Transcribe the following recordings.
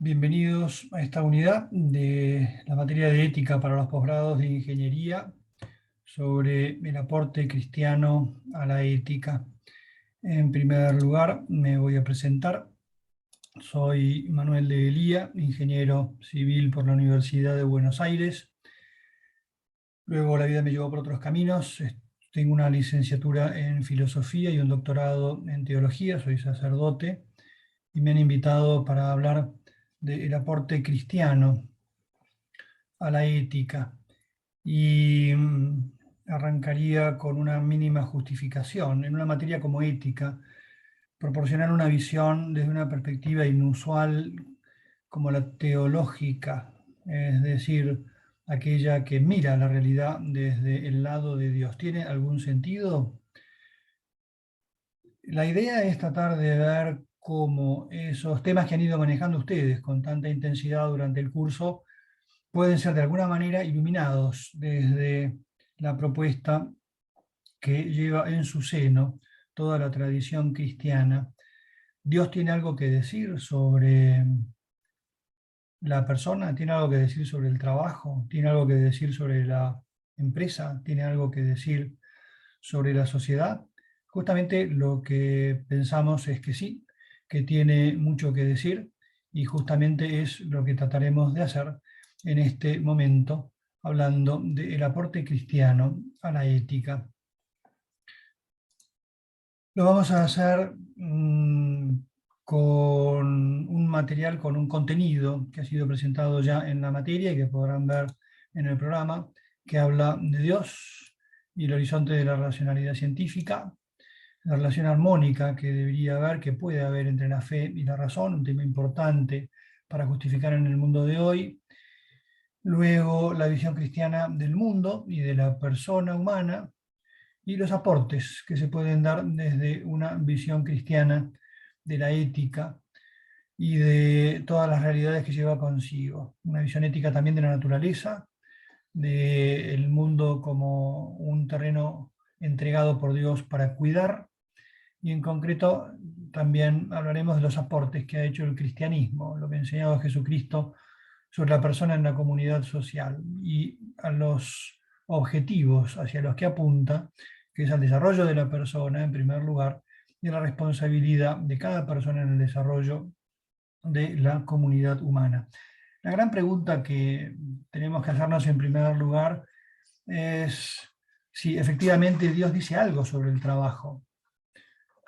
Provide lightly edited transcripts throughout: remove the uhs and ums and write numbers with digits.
Bienvenidos a esta unidad de la materia de ética para los posgrados de ingeniería sobre el aporte cristiano a la ética. En primer lugar, me voy a presentar. Soy Manuel de Elía, ingeniero civil por la Universidad de Buenos Aires. Luego la vida me llevó por otros caminos. Tengo una licenciatura en filosofía y un doctorado en teología. Soy sacerdote y me han invitado para hablar del aporte cristiano a la ética. Y arrancaría con una mínima justificación. En una materia como ética, proporcionar una visión desde una perspectiva inusual como la teológica, es decir, aquella que mira la realidad desde el lado de Dios, ¿tiene algún sentido? La idea es tratar de ver cómo esos temas que han ido manejando ustedes con tanta intensidad durante el curso pueden ser de alguna manera iluminados desde la propuesta que lleva en su seno toda la tradición cristiana. Dios tiene algo que decir sobre la persona, tiene algo que decir sobre el trabajo, tiene algo que decir sobre la empresa, tiene algo que decir sobre la sociedad. Justamente lo que pensamos es que sí, que tiene mucho que decir, y justamente es lo que trataremos de hacer en este momento, hablando del aporte cristiano a la ética. Lo vamos a hacer con un material, con un contenido que ha sido presentado ya en la materia y que podrán ver en el programa, que habla de Dios y el horizonte de la racionalidad científica, la relación armónica que debería haber, que puede haber entre la fe y la razón, un tema importante para justificar en el mundo de hoy. Luego, la visión cristiana del mundo y de la persona humana, y los aportes que se pueden dar desde una visión cristiana de la ética y de todas las realidades que lleva consigo. Una visión ética también de la naturaleza, del mundo como un terreno entregado por Dios para cuidar, y en concreto también hablaremos de los aportes que ha hecho el cristianismo, lo que ha enseñado Jesucristo sobre la persona en la comunidad social y a los objetivos hacia los que apunta, que es al desarrollo de la persona en primer lugar y a la responsabilidad de cada persona en el desarrollo de la comunidad humana. La gran pregunta que tenemos que hacernos en primer lugar es si efectivamente Dios dice algo sobre el trabajo,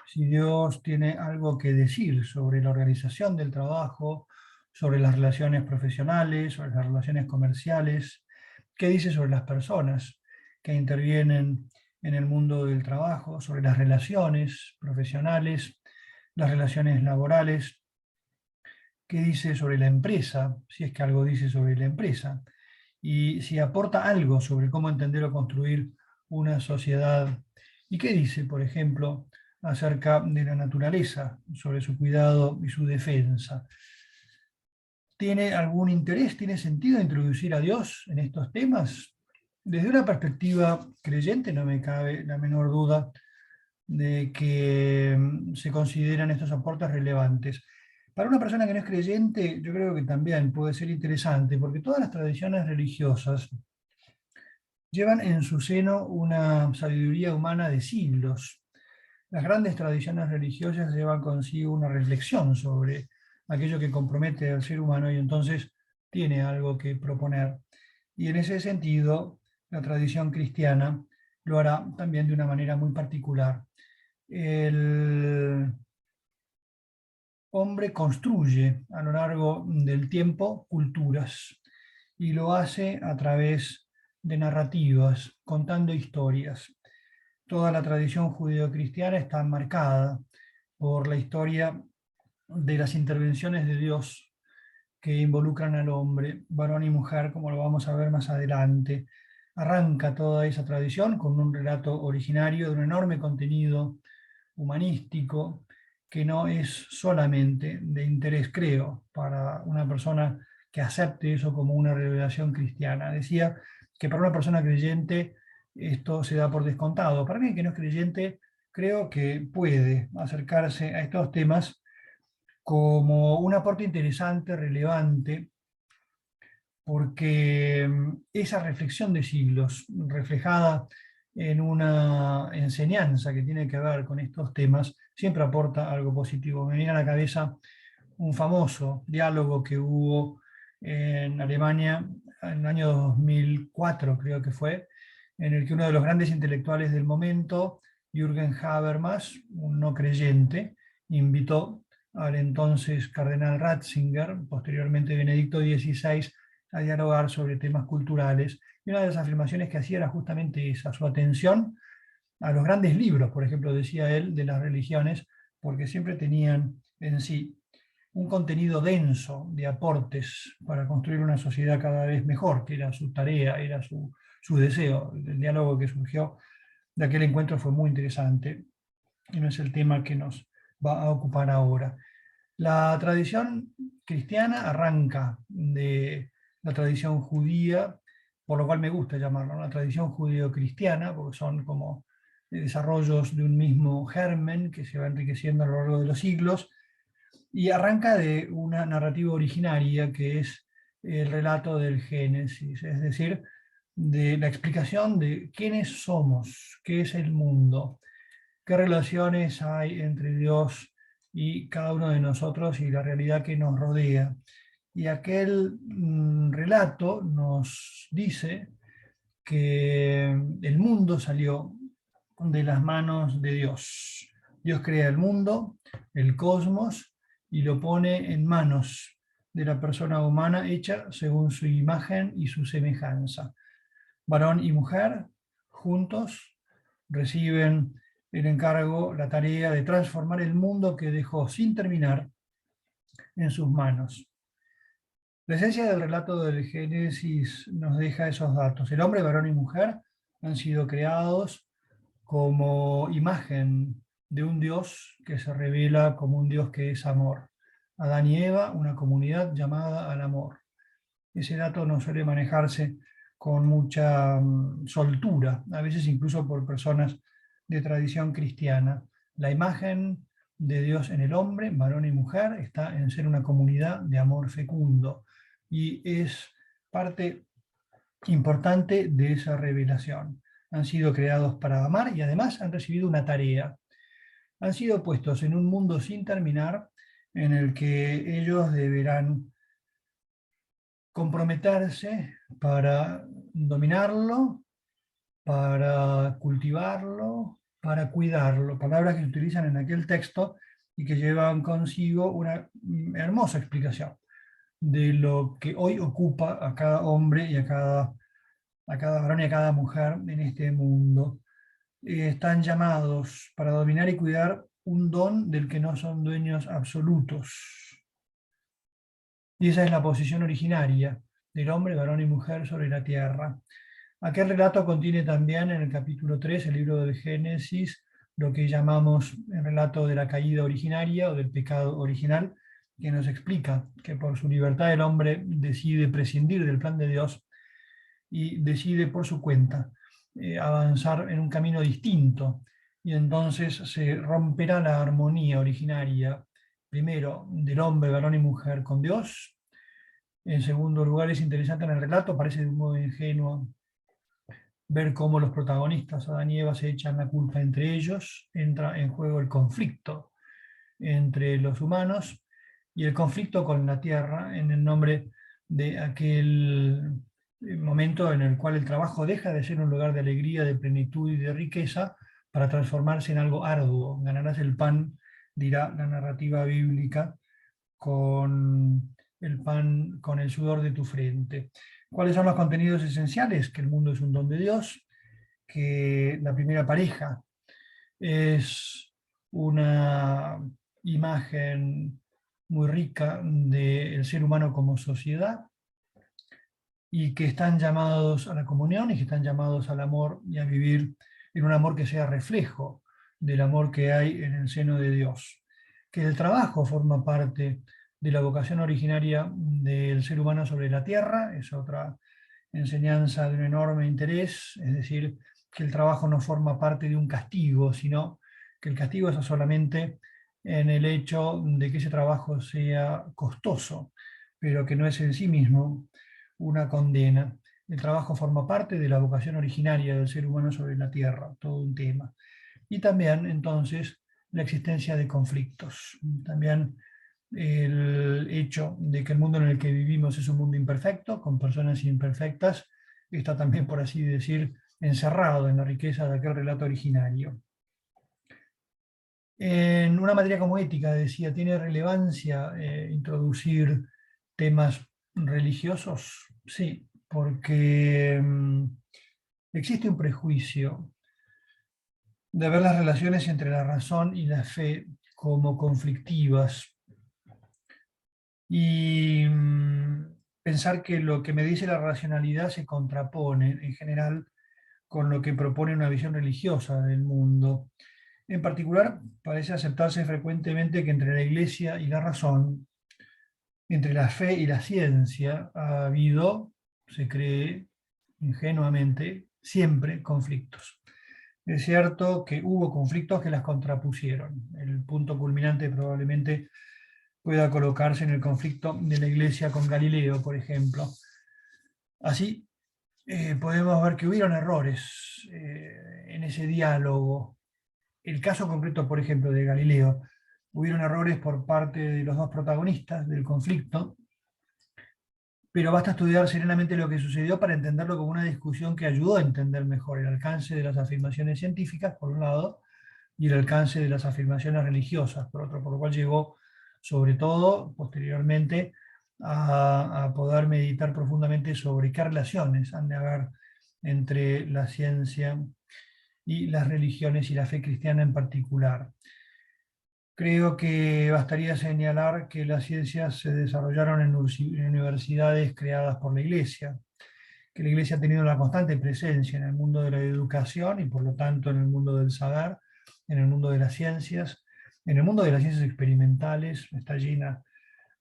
si Dios tiene algo que decir sobre la organización del trabajo, sobre las relaciones profesionales, sobre las relaciones comerciales, qué dice sobre las personas que intervienen en el mundo del trabajo, sobre las relaciones profesionales, las relaciones laborales, qué dice sobre la empresa, si es que algo dice sobre la empresa, y si aporta algo sobre cómo entender o construir una sociedad, y qué dice, por ejemplo, acerca de la naturaleza, sobre su cuidado y su defensa. ¿Tiene algún interés, tiene sentido introducir a Dios en estos temas? Desde una perspectiva creyente no me cabe la menor duda de que se consideran estos aportes relevantes. Para una persona que no es creyente, yo creo que también puede ser interesante, porque todas las tradiciones religiosas llevan en su seno una sabiduría humana de siglos. Las grandes tradiciones religiosas llevan consigo una reflexión sobre aquello que compromete al ser humano y entonces tiene algo que proponer. Y en ese sentido, la tradición cristiana lo hará también de una manera muy particular. El hombre construye a lo largo del tiempo culturas y lo hace a través de narrativas, contando historias. Toda la tradición judeocristiana está marcada por la historia de las intervenciones de Dios que involucran al hombre, varón y mujer, como lo vamos a ver más adelante. Arranca toda esa tradición con un relato originario de un enorme contenido humanístico que no es solamente de interés, creo, para una persona que acepte eso como una revelación cristiana. Decía que para una persona creyente esto se da por descontado. Para mí, que no es creyente, creo que puede acercarse a estos temas como un aporte interesante, relevante, porque esa reflexión de siglos, reflejada en una enseñanza que tiene que ver con estos temas, siempre aporta algo positivo. Me viene a la cabeza un famoso diálogo que hubo en Alemania en el año 2004, creo que fue, en el que uno de los grandes intelectuales del momento, Jürgen Habermas, un no creyente, invitó al entonces cardenal Ratzinger, posteriormente Benedicto XVI, a dialogar sobre temas culturales. Y una de las afirmaciones que hacía era justamente esa, su atención a los grandes libros, por ejemplo, decía él, de las religiones, porque siempre tenían en sí un contenido denso de aportes para construir una sociedad cada vez mejor, que era su tarea, era su deseo. El diálogo que surgió de aquel encuentro fue muy interesante y no es el tema que nos va a ocupar ahora. La tradición cristiana arranca de la tradición judía, por lo cual me gusta llamarla una tradición judío-cristiana, porque son como desarrollos de un mismo germen que se va enriqueciendo a lo largo de los siglos, y arranca de una narrativa originaria que es el relato del Génesis, es decir, de la explicación de quiénes somos, qué es el mundo, qué relaciones hay entre Dios y cada uno de nosotros y la realidad que nos rodea. Y aquel relato nos dice que el mundo salió de las manos de Dios. Dios crea el mundo, el cosmos, y lo pone en manos de la persona humana hecha según su imagen y su semejanza. Varón y mujer, juntos, reciben el encargo, la tarea de transformar el mundo que dejó sin terminar en sus manos. La esencia del relato del Génesis nos deja esos datos. El hombre, varón y mujer han sido creados como imagen de un Dios que se revela como un Dios que es amor. Adán y Eva, una comunidad llamada al amor. Ese dato no suele manejarse con mucha soltura, a veces incluso por personas de tradición cristiana. La imagen de Dios en el hombre, varón y mujer, está en ser una comunidad de amor fecundo y es parte importante de esa revelación. Han sido creados para amar y además han recibido una tarea. Han sido puestos en un mundo sin terminar en el que ellos deberán comprometerse para dominarlo, para cultivarlo, para cuidarlo. Palabras que se utilizan en aquel texto y que llevan consigo una hermosa explicación de lo que hoy ocupa a cada hombre y a cada varón y a cada mujer en este mundo. Están llamados para dominar y cuidar un don del que no son dueños absolutos. Y esa es la posición originaria del hombre, varón y mujer sobre la tierra. Aquel relato contiene también en el capítulo 3, el libro del Génesis, lo que llamamos el relato de la caída originaria o del pecado original, que nos explica que por su libertad el hombre decide prescindir del plan de Dios y decide por su cuenta avanzar en un camino distinto. Y entonces se romperá la armonía originaria, primero del hombre, varón y mujer con Dios. En segundo lugar, es interesante en el relato, parece de un modo ingenuo ver cómo los protagonistas, Adán y Eva, se echan la culpa entre ellos, entra en juego el conflicto entre los humanos y el conflicto con la tierra en el nombre de aquel momento en el cual el trabajo deja de ser un lugar de alegría, de plenitud y de riqueza para transformarse en algo arduo. Ganarás el pan, dirá la narrativa bíblica, con el pan, con el sudor de tu frente. ¿Cuáles son los contenidos esenciales? Que el mundo es un don de Dios, que la primera pareja es una imagen muy rica del ser humano como sociedad y que están llamados a la comunión y que están llamados al amor y a vivir en un amor que sea reflejo del amor que hay en el seno de Dios. Que el trabajo forma parte de la vocación originaria del ser humano sobre la tierra, es otra enseñanza de un enorme interés, es decir, que el trabajo no forma parte de un castigo, sino que el castigo es solamente en el hecho de que ese trabajo sea costoso, pero que no es en sí mismo una condena. El trabajo forma parte de la vocación originaria del ser humano sobre la tierra, todo un tema. Y también, entonces, la existencia de conflictos. También el hecho de que el mundo en el que vivimos es un mundo imperfecto, con personas imperfectas, está también, por así decir, encerrado en la riqueza de aquel relato originario. En una materia como ética, decía, ¿tiene relevancia introducir temas religiosos? Sí, porque existe un prejuicio de ver las relaciones entre la razón y la fe como conflictivas y pensar que lo que me dice la racionalidad se contrapone en general con lo que propone una visión religiosa del mundo. En particular, parece aceptarse frecuentemente que entre la Iglesia y la razón, entre la fe y la ciencia, ha habido, se cree ingenuamente, siempre conflictos. Es cierto que hubo conflictos que las contrapusieron. El punto culminante probablemente pueda colocarse en el conflicto de la Iglesia con Galileo, por ejemplo. Así, podemos ver que hubieron errores en ese diálogo. El caso concreto, por ejemplo, de Galileo, hubieron errores por parte de los dos protagonistas del conflicto, pero basta estudiar serenamente lo que sucedió para entenderlo como una discusión que ayudó a entender mejor el alcance de las afirmaciones científicas, por un lado, y el alcance de las afirmaciones religiosas, por otro, por lo cual llegó, sobre todo, posteriormente, a poder meditar profundamente sobre qué relaciones han de haber entre la ciencia y las religiones y la fe cristiana en particular. Creo que bastaría señalar que las ciencias se desarrollaron en universidades creadas por la Iglesia, que la Iglesia ha tenido una constante presencia en el mundo de la educación y por lo tanto en el mundo del saber, en el mundo de las ciencias, en el mundo de las ciencias experimentales. Está llena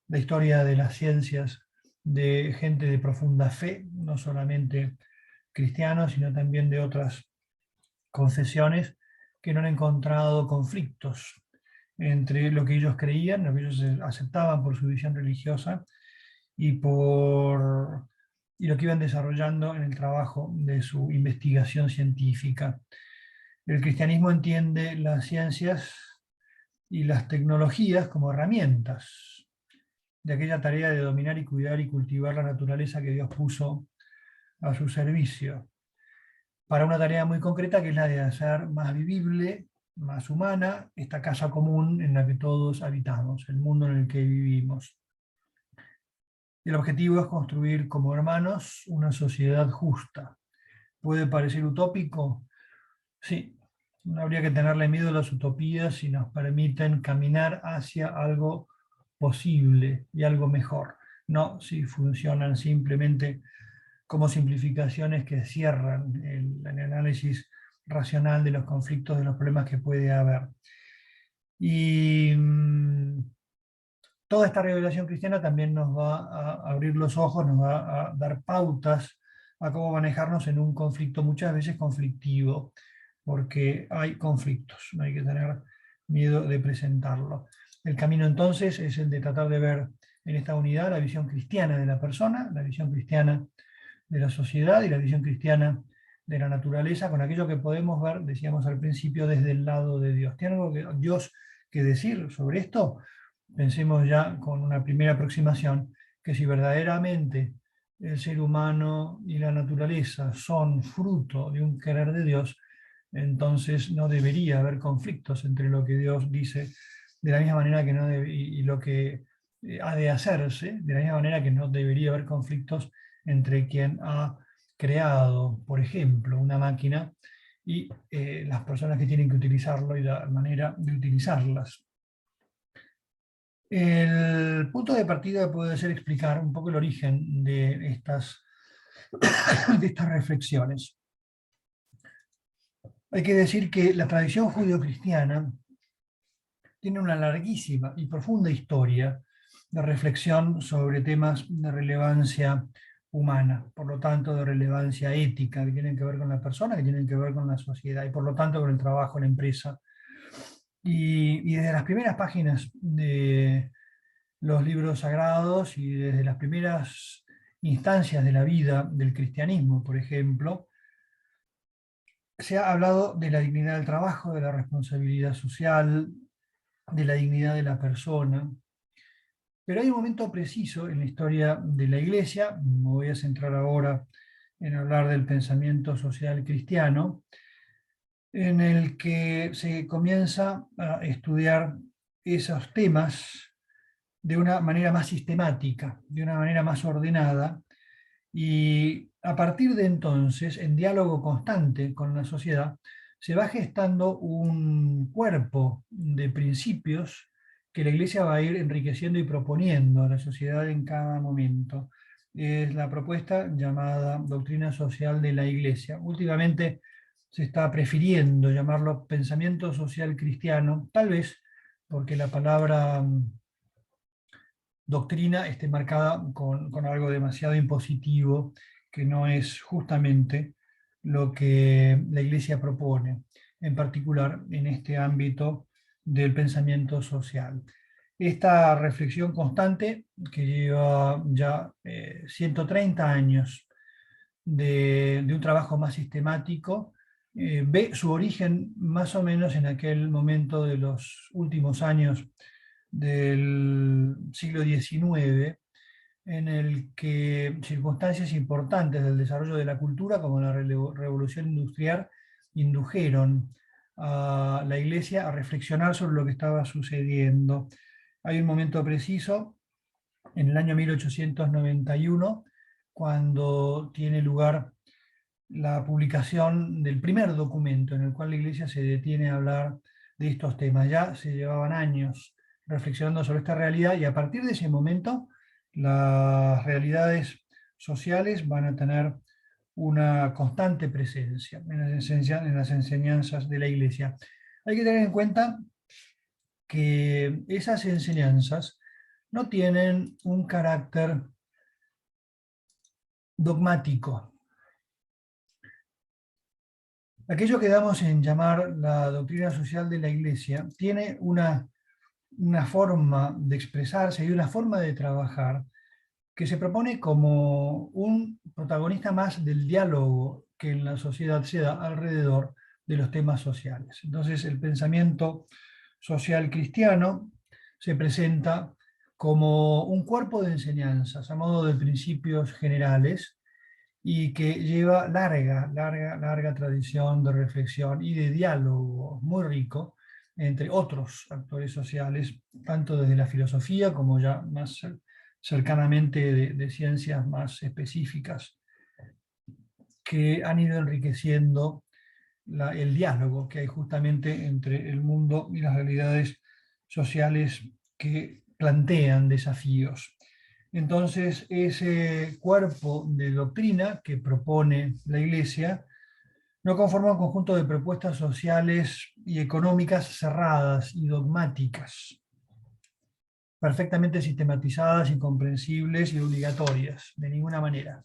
la historia de las ciencias de gente de profunda fe, no solamente cristianos, sino también de otras confesiones que no han encontrado conflictos entre lo que ellos creían, lo que ellos aceptaban por su visión religiosa y por y lo que iban desarrollando en el trabajo de su investigación científica. El cristianismo entiende las ciencias y las tecnologías como herramientas de aquella tarea de dominar y cuidar y cultivar la naturaleza que Dios puso a su servicio, para una tarea muy concreta que es la de hacer más vivible, más humana, esta casa común en la que todos habitamos, el mundo en el que vivimos. El objetivo es construir como hermanos una sociedad justa. ¿Puede parecer utópico? Sí, no habría que tenerle miedo a las utopías si nos permiten caminar hacia algo posible y algo mejor, no si funcionan simplemente como simplificaciones que cierran el análisis racional de los conflictos, de los problemas que puede haber. Y toda esta revelación cristiana también nos va a abrir los ojos, nos va a dar pautas a cómo manejarnos en un conflicto muchas veces conflictivo, porque hay conflictos, no hay que tener miedo de presentarlo. El camino entonces es el de tratar de ver en esta unidad la visión cristiana de la persona, la visión cristiana de la sociedad y la visión cristiana de la naturaleza, con aquello que podemos ver, decíamos al principio, desde el lado de Dios. ¿Tiene algo que Dios que decir sobre esto? Pensemos ya con una primera aproximación, que si verdaderamente el ser humano y la naturaleza son fruto de un querer de Dios, entonces no debería haber conflictos entre lo que Dios dice, de la misma manera que no debe, y lo que ha de hacerse, de la misma manera que no debería haber conflictos entre quien ha creado, por ejemplo, una máquina y las personas que tienen que utilizarlo y la manera de utilizarlas. El punto de partida puede ser explicar un poco el origen de de estas reflexiones. Hay que decir que la tradición judeocristiana tiene una larguísima y profunda historia de reflexión sobre temas de relevancia humana, por lo tanto de relevancia ética, que tienen que ver con la persona, que tienen que ver con la sociedad y por lo tanto con el trabajo, la empresa Y desde las primeras páginas de los libros sagrados y desde las primeras instancias de la vida del cristianismo, por ejemplo, se ha hablado de la dignidad del trabajo, de la responsabilidad social, de la dignidad de la persona. Pero hay un momento preciso en la historia de la Iglesia, me voy a centrar ahora en hablar del pensamiento social cristiano, en el que se comienza a estudiar esos temas de una manera más sistemática, de una manera más ordenada, y a partir de entonces, en diálogo constante con la sociedad, se va gestando un cuerpo de principios que la Iglesia va a ir enriqueciendo y proponiendo a la sociedad en cada momento. Es la propuesta llamada doctrina social de la Iglesia. Últimamente se está prefiriendo llamarlo pensamiento social cristiano, tal vez porque la palabra doctrina esté marcada con algo demasiado impositivo, que no es justamente lo que la Iglesia propone, en particular en este ámbito del pensamiento social. Esta reflexión constante, que lleva ya 130 años de un trabajo más sistemático, ve su origen más o menos en aquel momento de los últimos años del siglo XIX, en el que circunstancias importantes del desarrollo de la cultura, como la revolución industrial, indujeron a la Iglesia a reflexionar sobre lo que estaba sucediendo. Hay un momento preciso, en el año 1891, cuando tiene lugar la publicación del primer documento en el cual la Iglesia se detiene a hablar de estos temas. Ya se llevaban años reflexionando sobre esta realidad y a partir de ese momento las realidades sociales van a tener una constante presencia en las enseñanzas de la Iglesia. Hay que tener en cuenta que esas enseñanzas no tienen un carácter dogmático. Aquello que damos en llamar la doctrina social de la Iglesia tiene una forma de expresarse y una forma de trabajar que se propone como un protagonista más del diálogo que en la sociedad se da alrededor de los temas sociales. Entonces, el pensamiento social cristiano se presenta como un cuerpo de enseñanzas a modo de principios generales y que lleva larga tradición de reflexión y de diálogo muy rico entre otros actores sociales, tanto desde la filosofía como ya más cercanamente de ciencias más específicas, que han ido enriqueciendo el diálogo que hay justamente entre el mundo y las realidades sociales que plantean desafíos. Entonces, ese cuerpo de doctrina que propone la Iglesia no conforma un conjunto de propuestas sociales y económicas cerradas y dogmáticas, perfectamente sistematizadas, incomprensibles y obligatorias, de ninguna manera,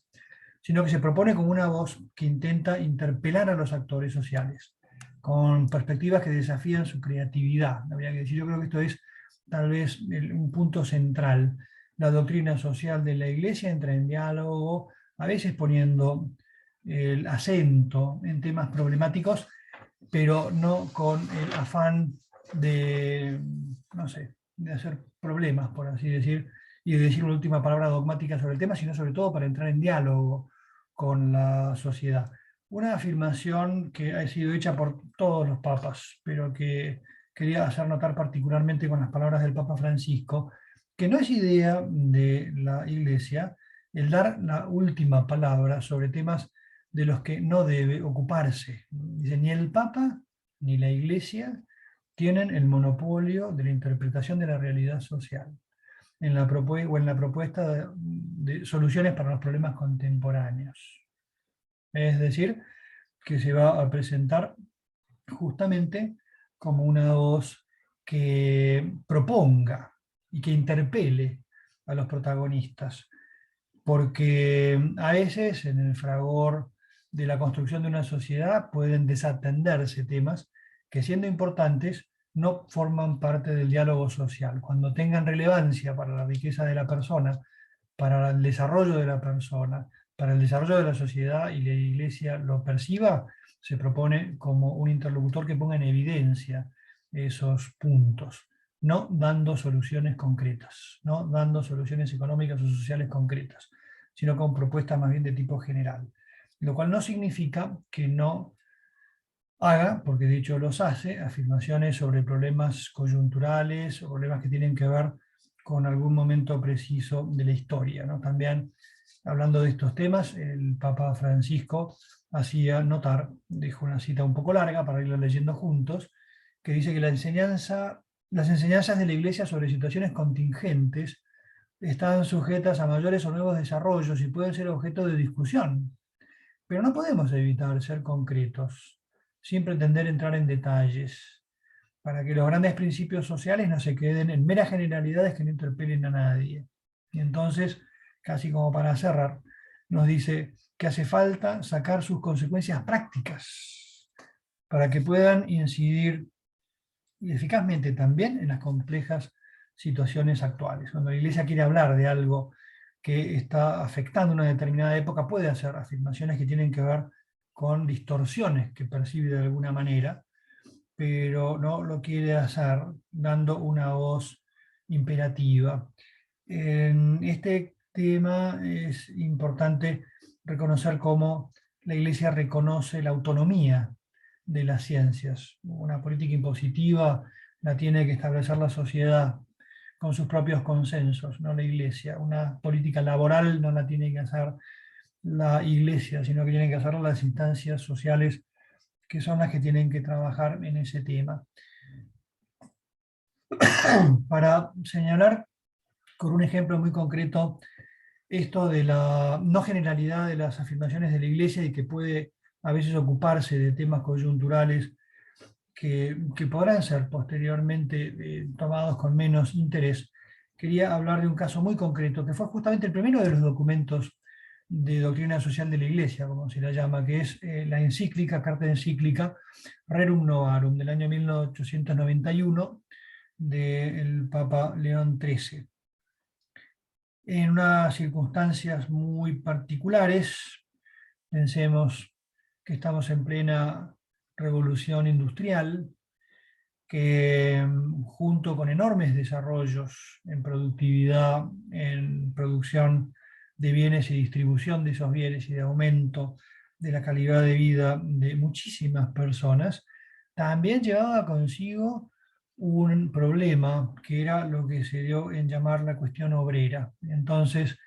sino que se propone como una voz que intenta interpelar a los actores sociales, con perspectivas que desafían su creatividad. Habría que decir, yo creo que esto es tal vez un punto central. La doctrina social de la Iglesia entra en diálogo, a veces poniendo el acento en temas problemáticos, pero no con el afán de, no sé, de hacer problemas, por así decir, y de decir una última palabra dogmática sobre el tema, sino sobre todo para entrar en diálogo con la sociedad. Una afirmación que ha sido hecha por todos los papas, pero que quería hacer notar particularmente con las palabras del Papa Francisco, que no es idea de la Iglesia el dar la última palabra sobre temas de los que no debe ocuparse. Dice, ni el Papa ni la Iglesia tienen el monopolio de la interpretación de la realidad social o en la propuesta de soluciones para los problemas contemporáneos. Es decir, que se va a presentar justamente como una voz que proponga y que interpele a los protagonistas, porque a veces en el fragor de la construcción de una sociedad pueden desatenderse temas que, siendo importantes, no forman parte del diálogo social. Cuando tengan relevancia para la riqueza de la persona, para el desarrollo de la persona, para el desarrollo de la sociedad y la Iglesia lo perciba, se propone como un interlocutor que ponga en evidencia esos puntos, no dando soluciones concretas, no dando soluciones económicas o sociales concretas, sino con propuestas más bien de tipo general. Lo cual no significa que no haga, porque de hecho los hace, afirmaciones sobre problemas coyunturales o problemas que tienen que ver con algún momento preciso de la historia, ¿no? También, hablando de estos temas, el Papa Francisco hacía notar, dejó una cita un poco larga para irla leyendo juntos, que dice que las enseñanzas de la Iglesia sobre situaciones contingentes están sujetas a mayores o nuevos desarrollos y pueden ser objeto de discusión, pero no podemos evitar ser concretos, sin pretender entrar en detalles, para que los grandes principios sociales no se queden en meras generalidades que no interpelen a nadie. Y entonces, casi como para cerrar, nos dice que hace falta sacar sus consecuencias prácticas para que puedan incidir eficazmente también en las complejas situaciones actuales. Cuando la Iglesia quiere hablar de algo que está afectando una determinada época, puede hacer afirmaciones que tienen que ver con distorsiones que percibe de alguna manera, pero no lo quiere hacer dando una voz imperativa. En este tema es importante reconocer cómo la Iglesia reconoce la autonomía de las ciencias. Una política impositiva la tiene que establecer la sociedad con sus propios consensos, no la Iglesia. Una política laboral no la tiene que hacer la Iglesia, sino que tienen que hacerlo las instancias sociales que son las que tienen que trabajar en ese tema. Para señalar con un ejemplo muy concreto esto de la no generalidad de las afirmaciones de la Iglesia y que puede a veces ocuparse de temas coyunturales que podrán ser posteriormente tomados con menos interés, quería hablar de un caso muy concreto, que fue justamente el primero de los documentos de doctrina social de la Iglesia, como se la llama, que es la encíclica, carta encíclica Rerum Novarum, del año 1891, del Papa León XIII. En unas circunstancias muy particulares, pensemos que estamos en plena revolución industrial, que junto con enormes desarrollos en productividad, en producción de bienes y distribución de esos bienes y de aumento de la calidad de vida de muchísimas personas, también llevaba consigo un problema que era lo que se dio en llamar la cuestión obrera. Entonces,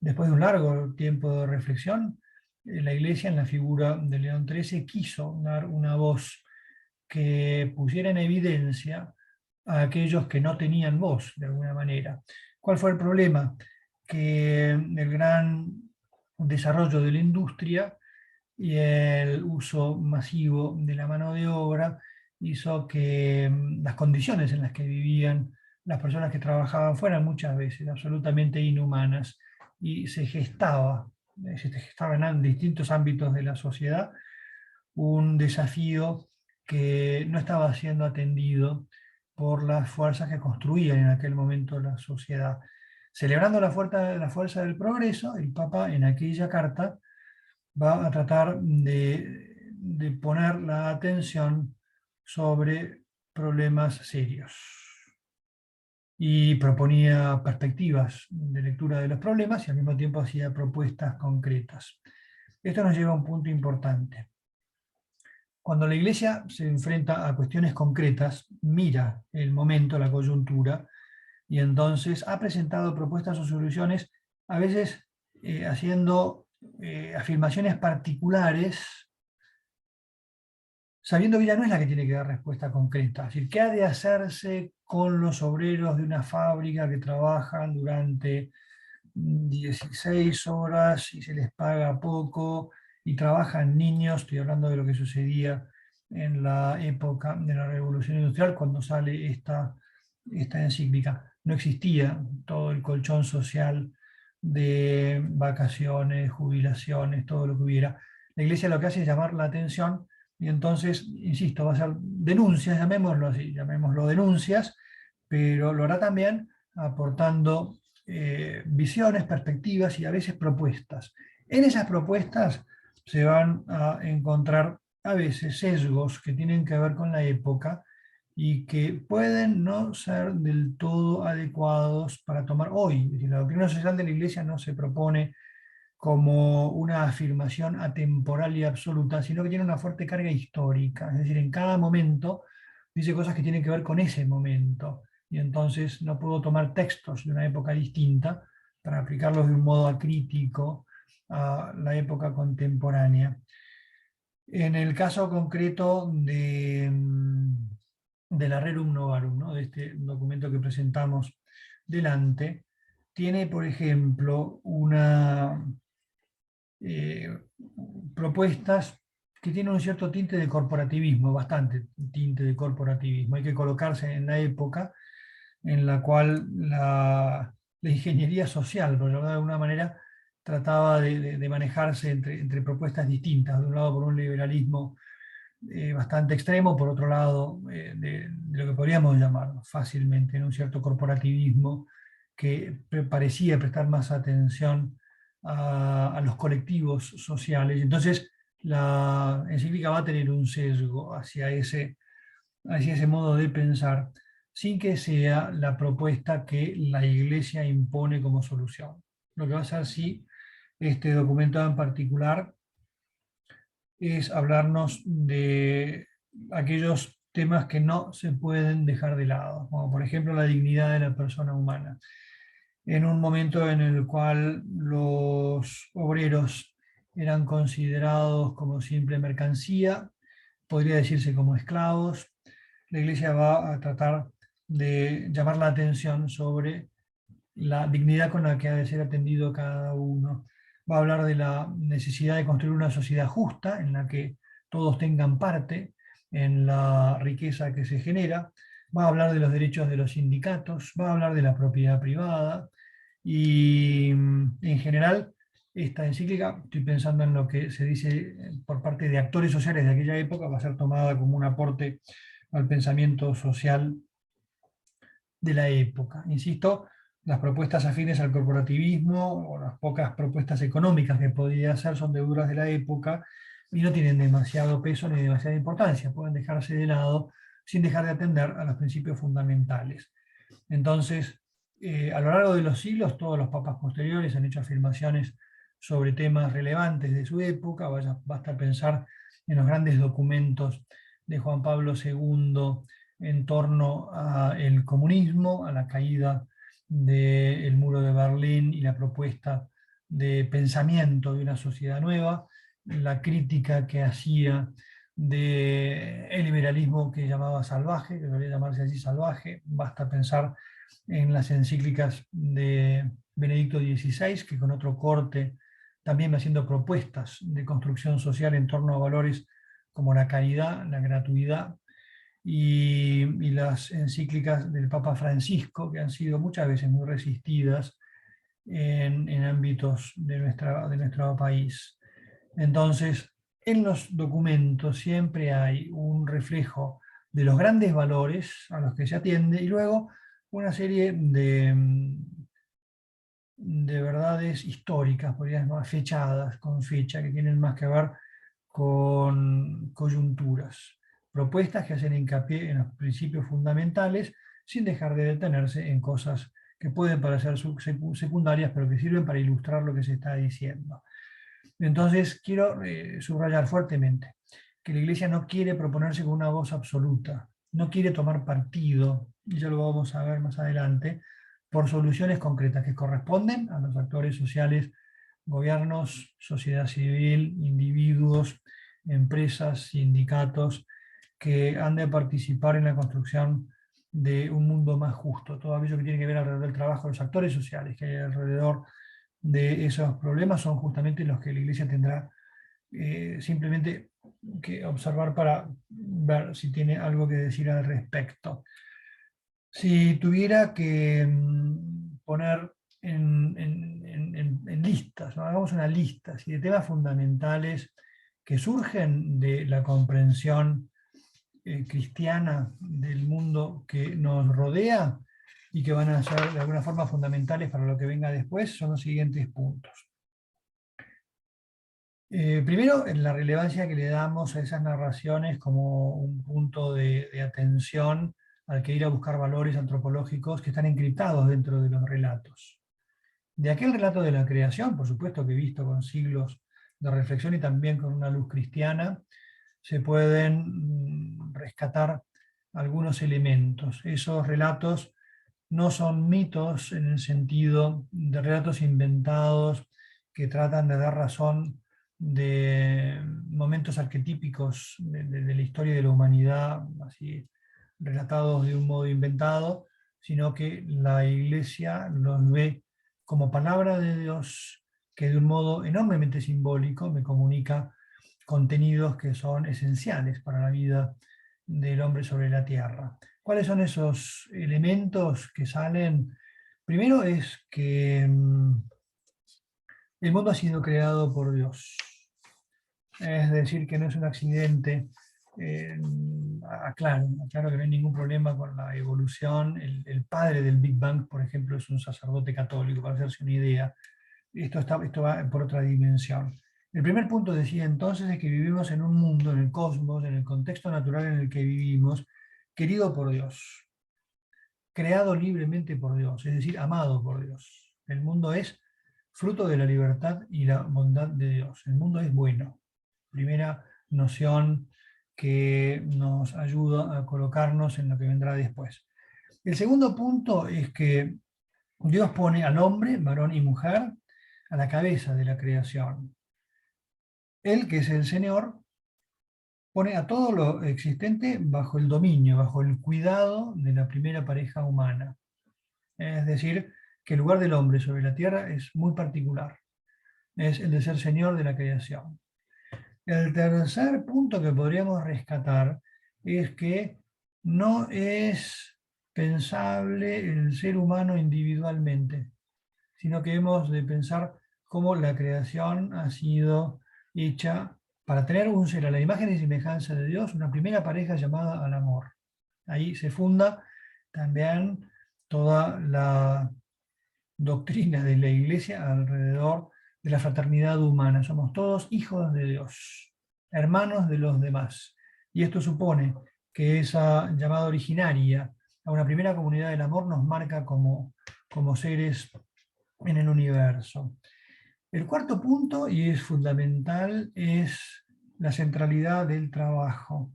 después de un largo tiempo de reflexión, la Iglesia en la figura de León XIII quiso dar una voz que pusiera en evidencia a aquellos que no tenían voz, de alguna manera. ¿Cuál fue el problema? Que el gran desarrollo de la industria y el uso masivo de la mano de obra hizo que las condiciones en las que vivían las personas que trabajaban fueran muchas veces absolutamente inhumanas y se gestaba en distintos ámbitos de la sociedad un desafío que no estaba siendo atendido por las fuerzas que construían en aquel momento la sociedad. Celebrando la fuerza del progreso, el Papa en aquella carta va a tratar de poner la atención sobre problemas serios y proponía perspectivas de lectura de los problemas y al mismo tiempo hacía propuestas concretas. Esto nos lleva a un punto importante. Cuando la Iglesia se enfrenta a cuestiones concretas, mira el momento, la coyuntura, y entonces ha presentado propuestas o soluciones, a veces haciendo afirmaciones particulares, sabiendo que ella no es la que tiene que dar respuesta concreta. Es decir, ¿qué ha de hacerse con los obreros de una fábrica que trabajan durante 16 horas y se les paga poco y trabajan niños? Estoy hablando de lo que sucedía en la época de la Revolución Industrial cuando sale esta encíclica. No existía todo el colchón social de vacaciones, jubilaciones, todo lo que hubiera. La Iglesia lo que hace es llamar la atención Y entonces, insisto, va a ser denuncias, llamémoslo así, llamémoslo denuncias, pero lo hará también aportando visiones, perspectivas y a veces propuestas. En esas propuestas se van a encontrar a veces sesgos que tienen que ver con la época y que pueden no ser del todo adecuados para tomar hoy. Es decir, la doctrina social de la Iglesia no se propone como una afirmación atemporal y absoluta, sino que tiene una fuerte carga histórica. Es decir, en cada momento dice cosas que tienen que ver con ese momento. Y entonces no puedo tomar textos de una época distinta para aplicarlos de un modo acrítico a la época contemporánea. En el caso concreto de la Rerum Novarum, ¿no? De este documento que presentamos delante, tiene, por ejemplo, eh, propuestas que tienen un cierto tinte de corporativismo, bastante tinte de corporativismo. Hay que colocarse en la época en la cual la ingeniería social, por llamarlo de alguna manera, trataba de manejarse entre propuestas distintas. De un lado, por un liberalismo bastante extremo, por otro lado, de lo que podríamos llamar fácilmente en un cierto corporativismo que parecía prestar más atención a los colectivos sociales. Entonces, la encíclica va a tener un sesgo hacia ese modo de pensar, sin que sea la propuesta que la Iglesia impone como solución. Lo que va a hacer, sí, este documento en particular es hablarnos de aquellos temas que no se pueden dejar de lado, como por ejemplo la dignidad de la persona humana. En un momento en el cual los obreros eran considerados como simple mercancía, podría decirse como esclavos, la Iglesia va a tratar de llamar la atención sobre la dignidad con la que ha de ser atendido cada uno. Va a hablar de la necesidad de construir una sociedad justa en la que todos tengan parte en la riqueza que se genera. Va a hablar de los derechos de los sindicatos, va a hablar de la propiedad privada y en general esta encíclica, estoy pensando en lo que se dice por parte de actores sociales de aquella época, va a ser tomada como un aporte al pensamiento social de la época. Insisto, las propuestas afines al corporativismo o las pocas propuestas económicas que podía hacer son deudas de la época y no tienen demasiado peso ni demasiada importancia, pueden dejarse de lado sin dejar de atender a los principios fundamentales. Entonces, a lo largo de los siglos, todos los papas posteriores han hecho afirmaciones sobre temas relevantes de su época. Basta pensar en los grandes documentos de Juan Pablo II en torno al comunismo, a la caída del muro de Berlín y la propuesta de pensamiento de una sociedad nueva, la crítica que hacía del liberalismo que llamaba salvaje, que debería llamarse así salvaje. Basta pensar en las encíclicas de Benedicto XVI, que con otro corte también va haciendo propuestas de construcción social en torno a valores como la caridad, la gratuidad, y las encíclicas del Papa Francisco, que han sido muchas veces muy resistidas en ámbitos de nuestro país. Entonces, en los documentos siempre hay un reflejo de los grandes valores a los que se atiende y luego una serie de verdades históricas, podríamos llamar fechadas, con fecha, que tienen más que ver con coyunturas, propuestas que hacen hincapié en los principios fundamentales sin dejar de detenerse en cosas que pueden parecer secundarias, pero que sirven para ilustrar lo que se está diciendo. Entonces, quiero subrayar fuertemente que la Iglesia no quiere proponerse con una voz absoluta, no quiere tomar partido, y ya lo vamos a ver más adelante, por soluciones concretas que corresponden a los actores sociales, gobiernos, sociedad civil, individuos, empresas, sindicatos, que han de participar en la construcción de un mundo más justo. Todo aquello que tiene que ver alrededor del trabajo, los actores sociales que hay alrededor de esos problemas son justamente los que la Iglesia tendrá simplemente que observar para ver si tiene algo que decir al respecto. Si tuviera que poner en listas, ¿no? Hagamos una lista de temas fundamentales que surgen de la comprensión cristiana del mundo que nos rodea y que van a ser de alguna forma fundamentales para lo que venga después, son los siguientes puntos. Primero, en la relevancia que le damos a esas narraciones como un punto de atención al que ir a buscar valores antropológicos que están encriptados dentro de los relatos. De aquel relato de la creación, por supuesto que visto con siglos de reflexión y también con una luz cristiana, se pueden rescatar algunos elementos. Esos relatos no son mitos en el sentido de relatos inventados que tratan de dar razón de momentos arquetípicos de la historia de la humanidad, así relatados de un modo inventado, sino que la Iglesia los ve como palabra de Dios que de un modo enormemente simbólico me comunica contenidos que son esenciales para la vida del hombre sobre la tierra. ¿Cuáles son esos elementos que salen? Primero es que el mundo ha sido creado por Dios. Es decir, que no es un accidente. Aclaro que no hay ningún problema con la evolución. El padre del Big Bang, por ejemplo, es un sacerdote católico, para hacerse una idea. Esto va por otra dimensión. El primer punto decía entonces es que vivimos en un mundo, en el cosmos, en el contexto natural en el que vivimos, querido por Dios, creado libremente por Dios, es decir, amado por Dios. El mundo es fruto de la libertad y la bondad de Dios. El mundo es bueno. Primera noción que nos ayuda a colocarnos en lo que vendrá después. El segundo punto es que Dios pone al hombre, varón y mujer, a la cabeza de la creación. Él, que es el Señor, pone a todo lo existente bajo el dominio, bajo el cuidado de la primera pareja humana. Es decir, que el lugar del hombre sobre la tierra es muy particular. Es el de ser Señor de la creación. El tercer punto que podríamos rescatar es que no es pensable el ser humano individualmente, sino que hemos de pensar cómo la creación ha sido hecha para tener un ser a la imagen y semejanza de Dios, una primera pareja llamada al amor. Ahí se funda también toda la doctrina de la Iglesia alrededor de la fraternidad humana. Somos todos hijos de Dios, hermanos de los demás. Y esto supone que esa llamada originaria a una primera comunidad del amor nos marca como seres en el universo. El cuarto punto, y es fundamental, es la centralidad del trabajo.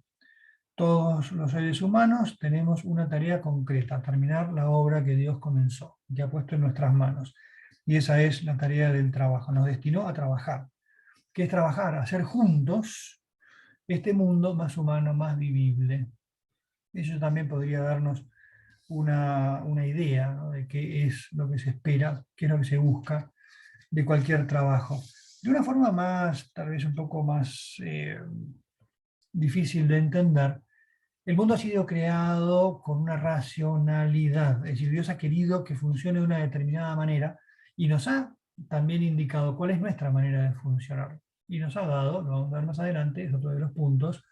Todos los seres humanos tenemos una tarea concreta, terminar la obra que Dios comenzó, que ha puesto en nuestras manos. Y esa es la tarea del trabajo. Nos destinó a trabajar. ¿Qué es trabajar? Hacer juntos este mundo más humano, más vivible. Eso también podría darnos una idea, ¿no?, de qué es lo que se espera, qué es lo que se busca de cualquier trabajo. De una forma más, tal vez un poco más difícil de entender, el mundo ha sido creado con una racionalidad, es decir, Dios ha querido que funcione de una determinada manera y nos ha también indicado cuál es nuestra manera de funcionar. Y nos ha dado, lo vamos a ver más adelante, es otro de los puntos,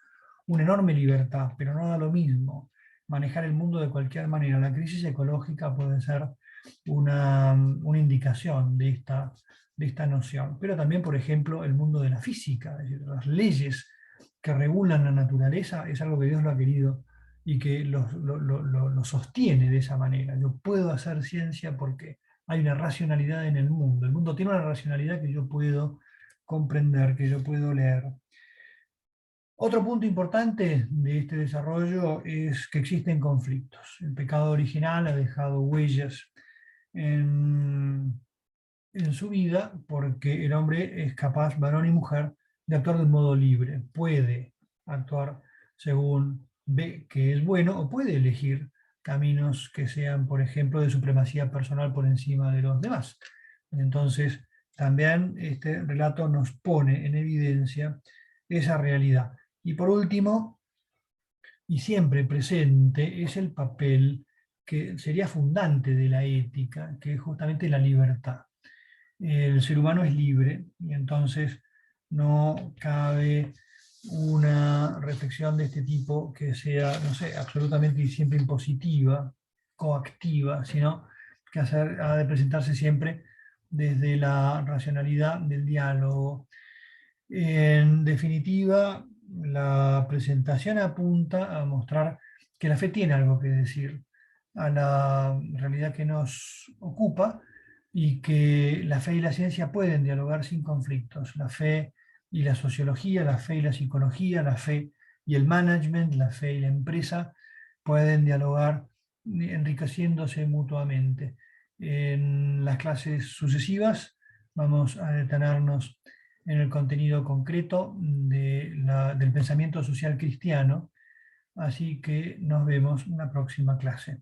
una enorme libertad, pero no da lo mismo manejar el mundo de cualquier manera. La crisis ecológica puede ser una indicación de esta noción, pero también, por ejemplo, el mundo de la física, es decir, las leyes que regulan la naturaleza, es algo que Dios lo ha querido y que lo sostiene de esa manera. Yo puedo hacer ciencia porque hay una racionalidad en el mundo. El mundo tiene una racionalidad que yo puedo comprender, que yo puedo leer. Otro punto importante de este desarrollo es que existen conflictos. El pecado original ha dejado huellas en su vida porque el hombre es capaz, varón y mujer, de actuar de un modo libre. Puede actuar según ve que es bueno o puede elegir caminos que sean, por ejemplo, de supremacía personal por encima de los demás. Entonces, también este relato nos pone en evidencia esa realidad. Y por último, y siempre presente, es el papel que sería fundante de la ética, que es justamente la libertad. El ser humano es libre y entonces no cabe una reflexión de este tipo que sea, no sé, absolutamente y siempre impositiva, coactiva, sino que ha de presentarse siempre desde la racionalidad del diálogo. En definitiva, la presentación apunta a mostrar que la fe tiene algo que decir a la realidad que nos ocupa y que la fe y la ciencia pueden dialogar sin conflictos. La fe y la sociología, la fe y la psicología, la fe y el management, la fe y la empresa pueden dialogar enriqueciéndose mutuamente. En las clases sucesivas vamos a detenernos en el contenido concreto del pensamiento social cristiano, así que nos vemos en la próxima clase.